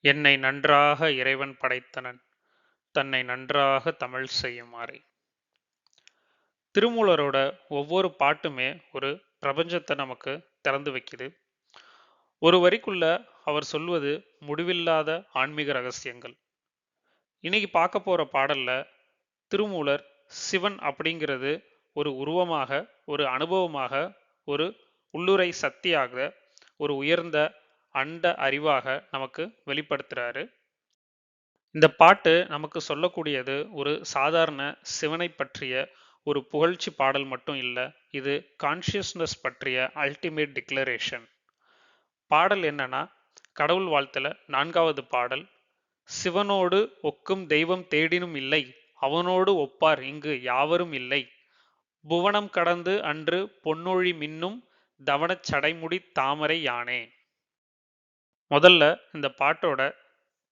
என்னை நன்றாக இறைவன் படைத்தனன் தன்னை நன்றாக தமிழ் செய்யுமாறே. திருமூலரோட ஒவ்வொரு பாட்டுமே ஒரு பிரபஞ்சத்தை நமக்கு திறந்து வைக்குது. ஒரு வரிக்குள்ள அவர் சொல்வது முடிவில்லாத ஆன்மீக ரகசியங்கள். இன்னைக்கு பார்க்க போற பாடல்ல திருமூலர் சிவன் அப்படிங்கிறது ஒரு உருவமாக, ஒரு அனுபவமாக, ஒரு உள்ளுரை சக்தியாக, ஒரு உயர்ந்த அண்ட அறிவாக நமக்கு வெளிப்படுத்துறாரு. இந்த பாட்டு நமக்கு சொல்லக்கூடியது ஒரு சாதாரண சிவனை பற்றிய ஒரு புகழ்ச்சி பாடல் மட்டும் இல்ல. இது கான்ஷியஸ்னஸ் பற்றிய அல்டிமேட் டிக்ளரேஷன். பாடல் என்னன்னா, கடவுள் வாழ்த்துல 4வது பாடல். சிவனோடு ஒக்கும் தெய்வம் தேடினும் இல்லை, அவனோடு ஒப்பார் இங்கு யாவரும் இல்லை. புவனம் கடந்து அன்று பொன்னொழி மின்னும் தவனச் சடைமுடி தாமரை யானே. முதல்ல இந்த பாட்டோட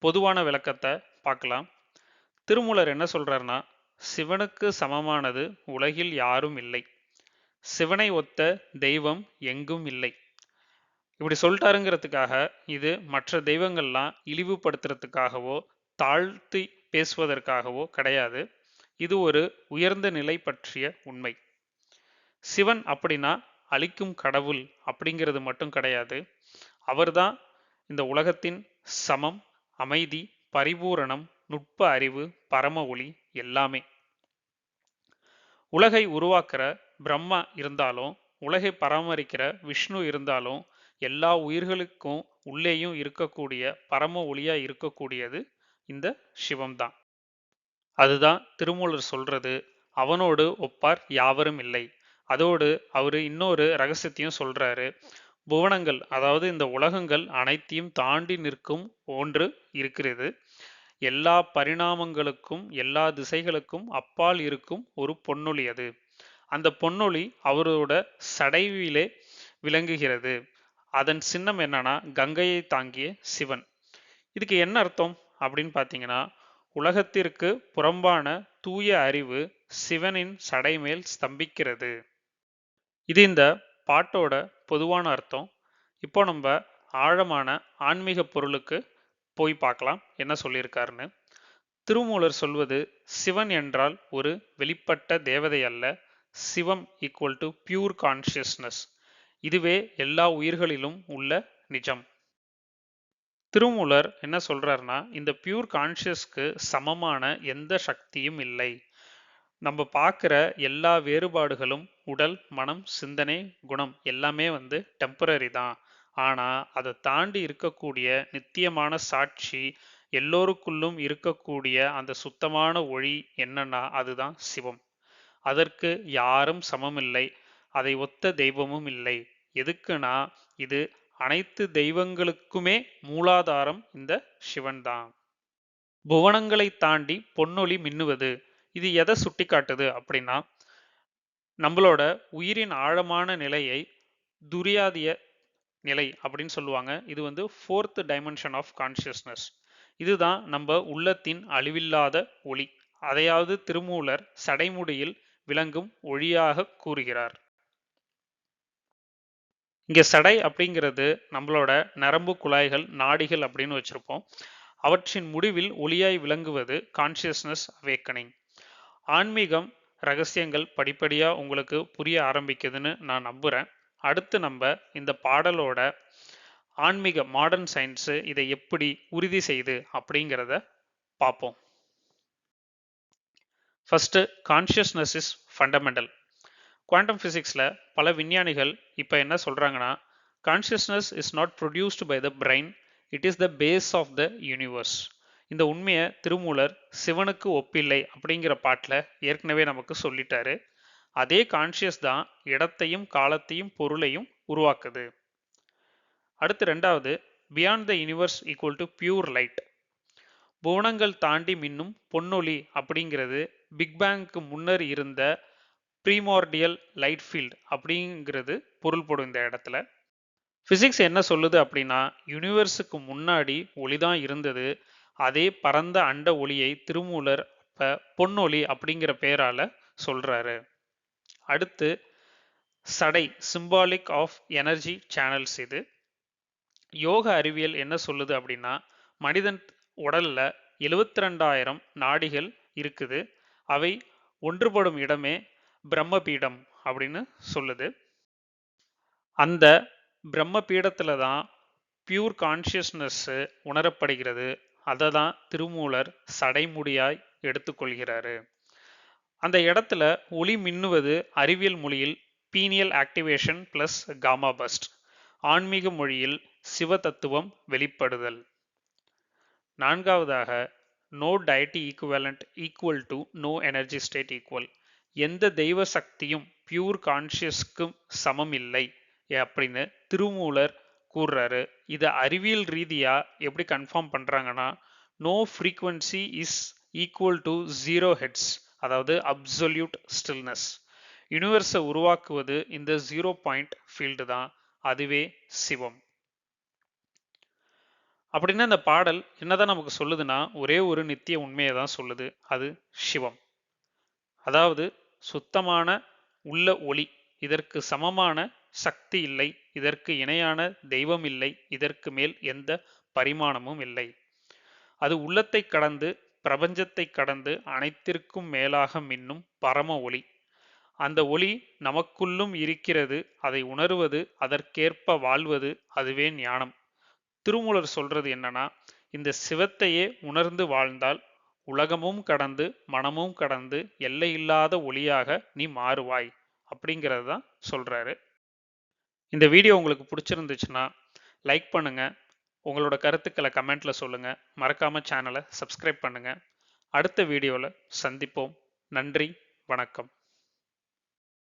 பொதுவான விளக்கத்தை பார்க்கலாம். திருமூலர் என்ன சொல்றாருன்னா, சிவனுக்கு சமமானது உலகில் யாரும் இல்லை, சிவனை ஒத்த தெய்வம் எங்கும் இல்லை. இப்படி சொல்லிட்டாருங்கிறதுக்காக இது மற்ற தெய்வங்கள்லாம் இழிவுபடுத்துறதுக்காகவோ தாழ்த்தி பேசுவதற்காகவோ கிடையாது. இது ஒரு உயர்ந்த நிலை பற்றிய உண்மை. சிவன் அப்படின்னா அழிக்கும் கடவுள் அப்படிங்கிறது மட்டும் கிடையாது. அவர்தான் இந்த உலகத்தின் சமம், அமைதி, பரிபூரணம், நுட்ப அறிவு, பரம ஒளி எல்லாமே. உலகை உருவாக்குற பிரம்மா இருந்தாலும், உலகை பராமரிக்கிற விஷ்ணு இருந்தாலும், எல்லா உயிர்களுக்கும் உள்ளேயும் இருக்கக்கூடிய பரம ஒளியா இருக்கக்கூடியது இந்த சிவம்தான். அதுதான் திருமூலர் சொல்றது, அவனோடு ஒப்பார் யாவரும் இல்லை. அதோடு அவரு இன்னொரு ரகசியத்தையும் சொல்றாரு. புவனங்கள், அதாவது இந்த உலகங்கள் அனைத்தையும் தாண்டி நிற்கும் ஒன்று இருக்கிறது. எல்லா பரிணாமங்களுக்கும் எல்லா திசைகளுக்கும் அப்பால் இருக்கும் ஒரு பொன்னொழி அது. அந்த பொன்னொழி அவரோட சடைவிலே விளங்குகிறது. அதன் சின்னம் என்னன்னா கங்கையை தாங்கிய சிவன். இதுக்கு என்ன அர்த்தம் அப்படின்னு பார்த்தீங்கன்னா, உலகத்திற்கு புறம்பான தூய அறிவு சிவனின் சடைமேல் ஸ்தம்பிக்கிறது. இது இந்த பாட்டோட பொதுவான அர்த்தம். இப்போ நம்ம ஆழமான ஆன்மீக பொருளுக்கு போய் பார்க்கலாம் என்ன சொல்லியிருக்காருன்னு. திருமூலர் சொல்வது, சிவன் என்றால் ஒரு வெளிப்பட்ட தேவதை அல்ல, சிவம் ஈக்குவல் டு பியூர் கான்சியஸ்னஸ். இதுவே எல்லா உயிர்களிலும் உள்ள நிஜம். திருமூலர் என்ன சொல்றாருன்னா, இந்த பியூர் கான்சியஸ்க்கு சமமான எந்த சக்தியும் இல்லை. நம்ம பார்க்குற எல்லா வேறுபாடுகளும் உடல், மனம், சிந்தனை, குணம் எல்லாமே டெம்பரரி தான். ஆனா அதை தாண்டி இருக்கக்கூடிய நித்தியமான சாட்சி, எல்லோருக்குள்ளும் இருக்கக்கூடிய அந்த சுத்தமான ஒளி என்னன்னா அதுதான் சிவம். அதற்கு யாரும் சமமில்லை, அதை ஒத்த தெய்வமும் இல்லை. எதுக்குன்னா, இது அனைத்து தெய்வங்களுக்குமே மூலாதாரம் இந்த சிவன் தான். புவனங்களை தாண்டி பொன்னொழி மின்னுவது, இது எதை சுட்டி காட்டுது அப்படின்னா, நம்மளோட உயிரின் ஆழமான நிலையை துரியாதிய நிலை அப்படின்னு சொல்லுவாங்க. இது ஃபோர்த் டைமென்ஷன் ஆஃப் கான்சியஸ்னஸ். இதுதான் நம்ம உள்ளத்தின் அழிவில்லாத ஒளி. அதையாவது திருமூலர் சடைமுடியில் விளங்கும் ஒளியாக கூறுகிறார். இங்க சடை அப்படிங்கிறது நம்மளோட நரம்பு குழாய்கள், நாடிகள் அப்படின்னு வச்சிருப்போம். அவற்றின் முடிவில் ஒளியாய் விளங்குவது கான்சியஸ்னஸ் அவேக்கனிங். ஆன்மீகம் ரகசியங்கள் படிப்படியா உங்களுக்கு புரிய ஆரம்பிக்குதுன்னு நான் நம்புறேன். அடுத்து நம்ம இந்த பாடலோட ஆன்மீக மாடர்ன் சயின்ஸ் இதை எப்படி உறுதி செய்து அப்படிங்கிறத பார்ப்போம். First, consciousness is fundamental. Quantum பிசிக்ஸ்ல பல விஞ்ஞானிகள் இப்ப என்ன சொல்றாங்கன்னா, consciousness is not produced by the brain, it is the base of the universe. இந்த உண்மையை திருமூலர் சிவனுக்கு ஒப்பில்லை அப்படிங்கிற பாட்டில் ஏற்கனவே நமக்கு சொல்லிட்டாரு. அதே கான்சியஸ் தான் இடத்தையும் காலத்தையும் பொருளையும் உருவாக்குது. அடுத்து ரெண்டாவது, beyond the universe equal to pure light. புவனங்கள் தாண்டி மின்னும் பொன்னொளி அப்படிங்கிறது பிக் பேங்க்கு முன்னர் இருந்த ப்ரீமார்டியல் லைட் ஃபீல்ட் அப்படிங்கிறது பொருள்படும் இந்த இடத்துல. பிசிக்ஸ் என்ன சொல்லுது அப்படின்னா, யூனிவர்ஸுக்கு முன்னாடி ஒளிதான் இருந்தது. அதே பரந்த அண்ட ஒளியை திருமூலர் பொன்னொளி அப்படிங்கிற பெயரால சொல்றாரு. அடுத்து சடை, சிம்பாலிக் ஆஃப் எனர்ஜி சேனல்ஸ். இது யோக அறிவியல் என்ன சொல்லுது அப்படின்னா, மனிதன் உடல்ல 72,000 நாடிகள் இருக்குது. அவை ஒன்றுபடும் இடமே பிரம்மபீடம் அப்படின்னு சொல்லுது. அந்த பிரம்ம பீடத்துல தான் பியூர் கான்சியஸ்னஸ் உணரப்படுகிறது. அதை தான் திருமூலர் சடைமுடியாய் எடுத்துக்கொள்கிறாரு. அந்த இடத்துல ஒளி மின்னுவது அறிவியல் மொழியில் pineal activation plus gamma burst, ஆன்மீக மொழியில் சிவ தத்துவம் வெளிப்படுதல். நான்காவதாக no deity equivalent equal to no energy state equal. எந்த தெய்வ சக்தியும் பியூர் கான்சியஸ்க்கும் சமம் இல்லை அப்படின்னு திருமூலர் கூறுறாரு. இதை அறிவியல் ரீதியா எப்படி கன்ஃபார்ம் பண்றாங்கன்னா, no frequency is equal to zero hertz, அதாவது அப்சொல்யூட் ஸ்டில்னஸ். யூனிவர்ஸை உருவாக்குவது இந்த ஜீரோ பாயிண்ட் ஃபீல்டு தான், அதுவே சிவம். அப்படின்னா இந்த பாடல் என்னதான் நமக்கு சொல்லுதுன்னா, ஒரே ஒரு நித்திய உண்மையை தான் சொல்லுது, அது சிவம். அதாவது சுத்தமான உள்ள ஒளி, இதற்கு சமமான சக்தி இல்லை, இதற்கு இணையான தெய்வம் இல்லை, இதற்கு மேல் எந்த பரிமாணமும் இல்லை. அது உள்ளத்தை கடந்து பிரபஞ்சத்தை கடந்து அனைத்திற்கும் மேலாக மின்னும் பரம ஒளி. அந்த ஒளி நமக்குள்ளும் இருக்கிறது. அதை உணர்வது, அதற்கேற்ப வாழ்வது, அதுவே ஞானம். திருமூலர் சொல்றது என்னன்னா, இந்த சிவத்தையே உணர்ந்து வாழ்ந்தால் உலகமும் கடந்து மனமும் கடந்து எல்லையில்லாத ஒளியாக நீ மாறுவாய் அப்படிங்கிறது தான் சொல்றாரு. இந்த வீடியோ உங்களுக்கு பிடிச்சிருந்துச்சுன்னா லைக் பண்ணுங்க, உங்களோட கருத்துக்களை கமெண்ட்ல சொல்லுங்க, மறக்காம சேனலை சப்ஸ்கிரைப் பண்ணுங்க. அடுத்த வீடியோவில் சந்திப்போம். நன்றி, வணக்கம்.